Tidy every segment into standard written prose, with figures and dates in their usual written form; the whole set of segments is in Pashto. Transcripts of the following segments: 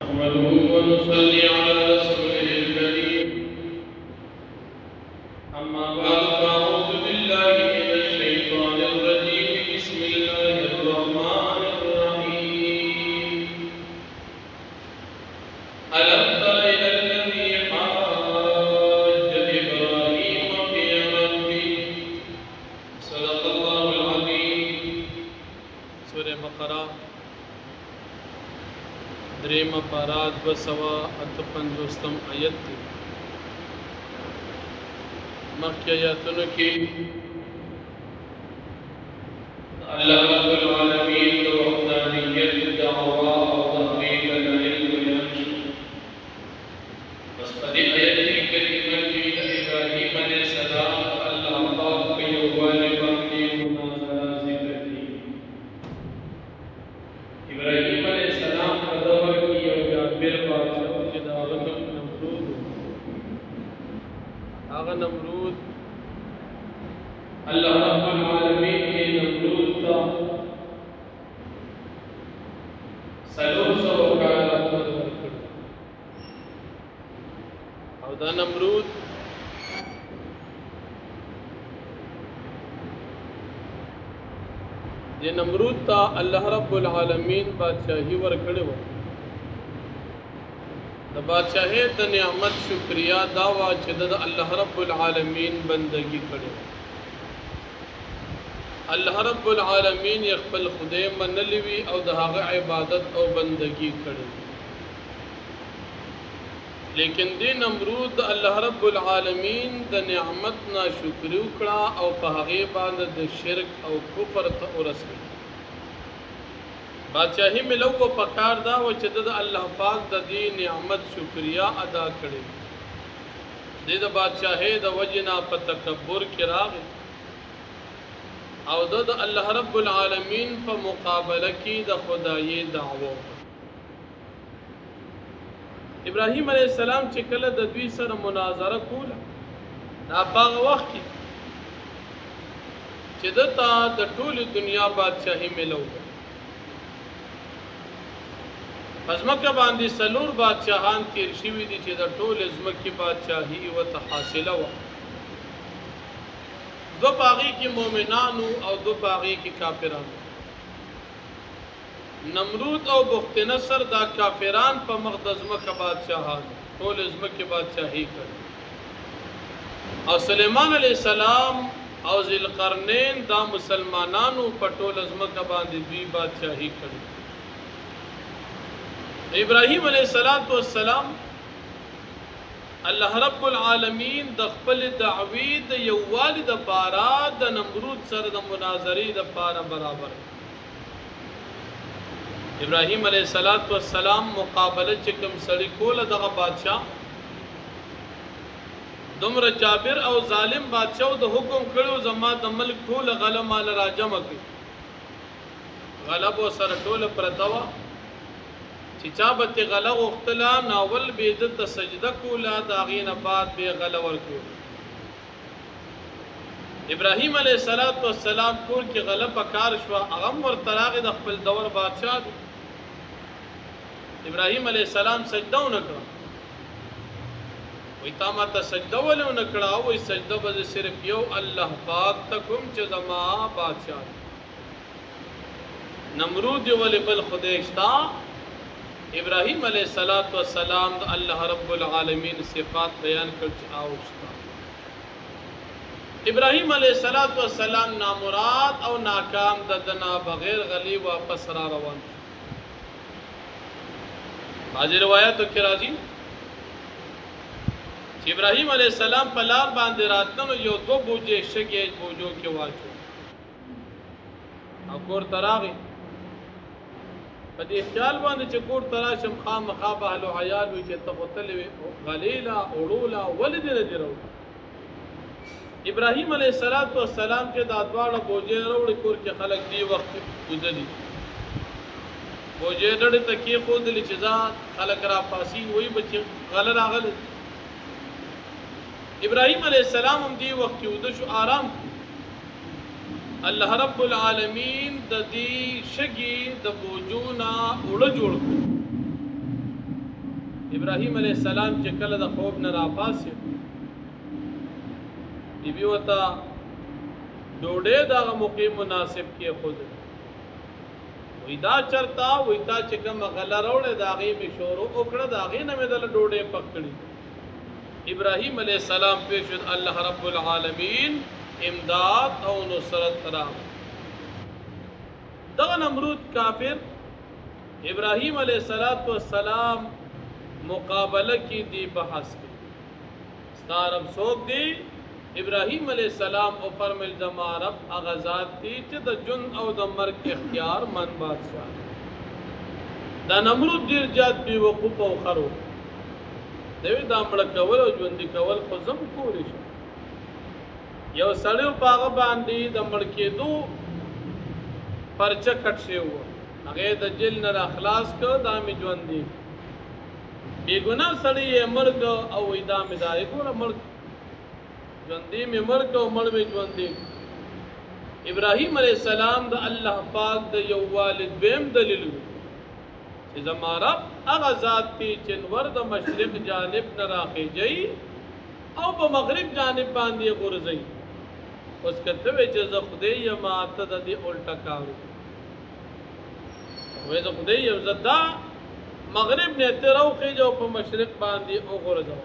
نحمده ونصلي على رسوله الكريم أما بعد فأعوذ بالله من الشيطان الرجيم بسم الله الرحمن الرحيم ألم تر إلى الذي حاج إبراهيم في ربه صدق الله العظيم سورة بقرة دریم پاراد بسوا اتپنجوستم آیت دی مخی آیاتونو کی اللہ رب العالمین دو وحدانیت دعوا و تحقیق العلم ینشو بس پدی آیت دی کریمہ کی ابراہیم علیہ السلام اللہ پاک کے والبانی مناظرہ ذکر دی ابراہیم علیہ السلام نمرود اللہ رب العالمین کے نمرود کا سلور سو کائنات ورکړ او دا نمرود یہ نمرود تا اللہ رب العالمین بادشاہی ورکړي وو د بادشاہی د نعمت شکریا دا وا چې د الله رب العالمین بندگی کړي الله رب العالمین خپل خدای منلی وی او د هغه عبادت او بندگی کړي لیکن دی نمرود الله رب العالمین د نعمت ناشکری وکړه او په هغه باندې د شرک او کفر ته ورسېد بادشاہی ملو و پکار دا و چې د الله پاک د دې نعمت شکریا ادا کړي د بادشاہی د وجنا په تکبر کې راغی او د الله رب العالمین په مقابله کې د خدای دعوه ابراهیم علیہ السلام چې کله د دوی سره مناظره کوله دا په وخت کې چې د ټول دنیا بادشاہی ملو ازمکه باندې سلور بادشاہان تیر شوي دي چې د ټول ازمکه بادشاہي و تحاصله و دو باغی کې مؤمنانو او دو باغی کې کافرانو نمرود او بخت نصر دا کافران په مقدزمکه بادشاہان ټول ازمکه بادشاہي کړ او سليمان علیہ السلام او ذوالقرنین دا مسلمانانو په ټول ازمکه باندې دوی بادشاہي کړ ابراہیم علیہ السلام اللہ رب العالمین د خپل دعوی د یووالي د پاره د نمرود سره د مناظرې د پاره برابر ابراہیم علیہ السلام مقابله چې کوم سړی کوله دغه بادشاہ دومره جابر او ظالم بادشاہ د حکم کړو زما د ملک ټول غله مال راجمع کړي غلب سره ټول پرتاوه چې چا به غله غوښتله ناول به د سجده کوله د هغې نه بعد به غله ورکول ابراهیم علیه السلام کور کې غله په کار شوه هغه هم ورته راغی د خپل دور بادشاه دی ابراهیم علیه السلام سجده ونه کړه وایي تا ماته سجده ولې ونه کړه وایي سجده به زه صرف یو الله پاک ته کوم چې زما بادشاه دی نمرود یې ولې بل خدای شته ابراہیم علیہ السلام دا اللہ رب العالمین صفات بیان کر چاہتا ابراہیم علیہ السلام نامراد او ناکام ددنا بغیر غلی واپس را روان بعض روایتوں کی راضی ابراہیم علیہ السلام پلار باندې راتنو یو دو بوجه شګې بوجو کې واچو او کور تراغي په دې خیال باندې چې کور تراشم خامخا به اهل حیال وي چې ته قتل غلیلا اورولا ولید نه درو ابراهیم علیه السلام چې دا دواړه بوجه وروړي کور کې خلک دی وخت ودلی بوجه ډډه تکي خود لې چې ځان خلک را پاسي وای بچ غل راغل ابراهیم علیه السلام هم دی وخت ود شو آرام الله رب العالمین د دې شګي د بوجونا وړ جوړ ابراهیم علیه السلام چې کله د خوب نه راپاسې بیبي ورته ډوډۍ دغه موقع مناسب کې خود وی دا چرته وی تا چې کوم غله راوړې د هغې مې شروع وکړه د هغې نه مې دله ډوډۍ پخ کړي ابراهیم علیه السلام پیش شد الله رب العالمین امداد او نصرت راغی دغه نمرود کافر ابراهیم علیه السلام مقابله کی دی بحث کی ستا رب څوک دی ابراهیم علیہ السلام او فرمایل زما رب هغه ذات دی چې د جن او د مرګ اختیار من بادشاہ دا نمرود ډیر جات بی وقوف او خرو دوی دا مړ کول او ژوند کول خو زم کولی شي یو سړی په هغه باندې د مړ کېدو پرچه کټ شوی و هغه د جیل نه اخلاص کړ دا مې ژوند دی بیګناه سړی یې مرګ او وېدا مې دا یې ګوره مرګ ژوندې مې مرګ او مړ مې ژوندې ابراهیم علیه السلام د الله پاک د یو والد دویم دلیل چې زما رب هغه ذات دی چې نور د مشرق جانب نه راخېږي او په مغرب جانب باندې غورځي اوس کته وې چې زه خدای یم ته د دې الټا کارو وې زه خدای یم زدا مغرب نے تیرو خیجو په مشرق باندې او غرزو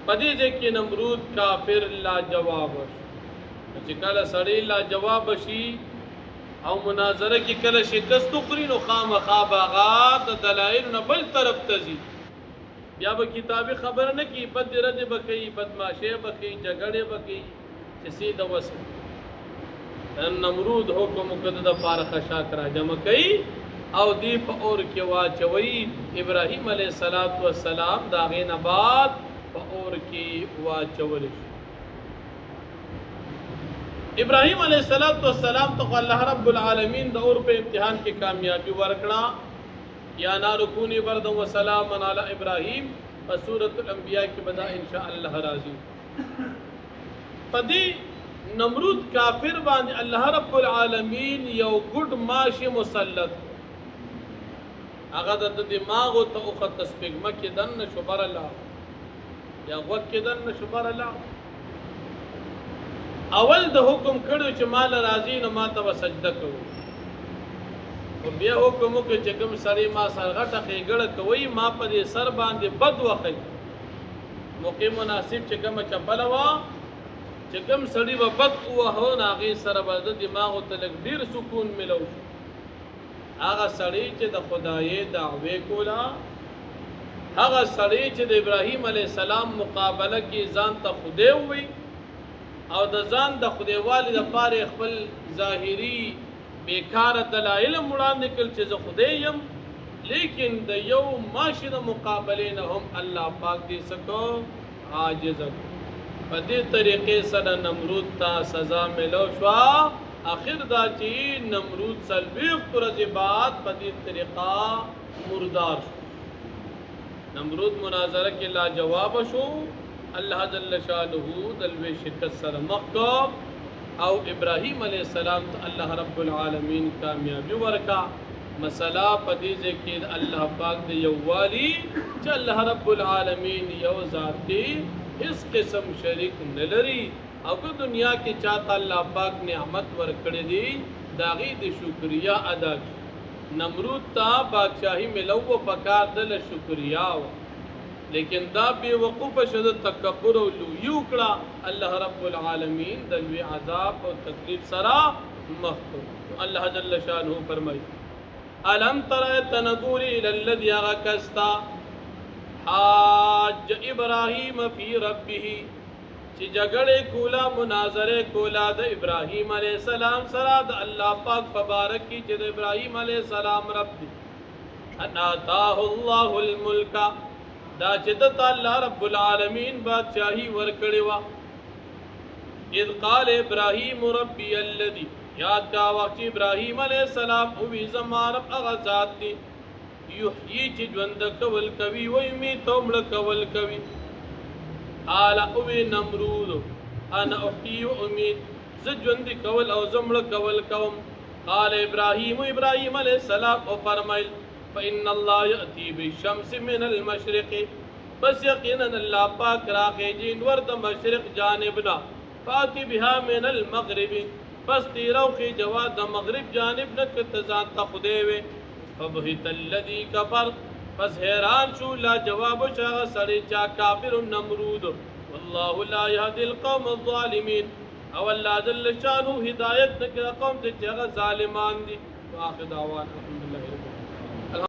پدې ځکه نمرود کافر لا جواب چې کله سړی لا جواب شي او مناظره کې کله شکست خوري نو خامخا باغا د دلایل نه بل طرف تزي بیا به کتابي خبر نه کی بد رد بکی بدمعشی بکی جګړه بکی چې سیده وسه نمرود حکم کده د فارخ شاکرا جمع کوي او دی په اور کې واچوي ابراهیم علیه السلام دا غین بعد په اور کې واچول ابراهیم علیه السلام ته الله رب العالمین د اور په امتحان کې کامیابی ورکړه یا نار کونی بردا و سلام علی ابراهیم په سورۃ الانبیاء کې بدا ان شاء الله راضی پدې نمرود کافر باندې الله رب العالمین یو ګډ ماشي مسلط هغه د دماغ ته او خط سپګم کې دن شبر الله یا وق کې دن شبر الله اول د حکم کړو چې مال راضی نو ماته وسجده کوو او بیا حکم وکړي چې کوم سړی ما سره غټه خېګړه کوي ما په دې سر باندې بد وخی موقع مناسب چې کوم چپل وا چې کوم سړی و بد وهو ناغي سره باندې دماغ ته لګ ډیر سکون ملو هغه سړی چې د خدای دعوی کولا هغه سړی چې د ابراهیم علی السلام مقابله کې ځان ته خدای وي او د ځان د خدای والد لپاره خپل ظاهری بیکار دلایل وړاندې کړ چې زه خدای یم لیکن د یو ماشین مقابله نه هم الله پاک دې سکو عاجز په دې طریقې سره نمرود ته سزا ملو شو اخر دا چې نمرود سلبیق ورځې بعد په دې طریقه مردار شو نمرود مناظره کې لا جواب شو الله جل شانه دلوي شکست سره مخ او ابراهیم علیہ السلام ته الله رب العالمین کامیابی ورکا مسئلہ پدې کې الله پاک دې یو والی چې الله رب العالمین یو ذات دی اس قسم شریک نه لري او په دنیا کې چاته الله پاک نعمت ورکړي دي داغي د شکریا ادا نمرود ته بادشاہي ملو پکار دل شکریا لیکن دا بے وقوف شد تکبر او لویو کړه الله رب العالمین د لوی عذاب او تکلیف سرا مخ الله جل شانه فرمای الم تر تنظر الى الذي غكستا حاج ابراهيم في ربه چې جګړه کولا مناظره کولا د ابراهیم علیه السلام سره د الله پاک مبارک کی چې د ابراهیم علیه السلام رب دی ان اتاه الله الملک دا چې د الله رب العالمین بادشاہي ورکړي وا اذ قال ابراهيم ربي الذي یاد کا وخت ابراهیم علیه السلام او زمار اغذات دي یحیی چې ژوند کول کوي و یمیت مړ کول کوي آل او نمرود انا احیی و امید ز ژوند کول او زمړ کول کوم قال ابراهيم علیه السلام او فرمایل فإن الله يأتي بالشمس من المشرق بس یقینا الله پاک راخیجی نور د مشرق جانبنا فاتی بها من المغرب بس تیرو خی جواد د مغرب جانب نه کتزان تخدیوه فبهت الذي كفر پس حیران شو لا جواب شغ سړی چا کافر نمرود والله لا يهدي القوم الظالمين او الله جل شانه هدایت نکړه قوم چې هغه ظالمان دي واخر دعوانا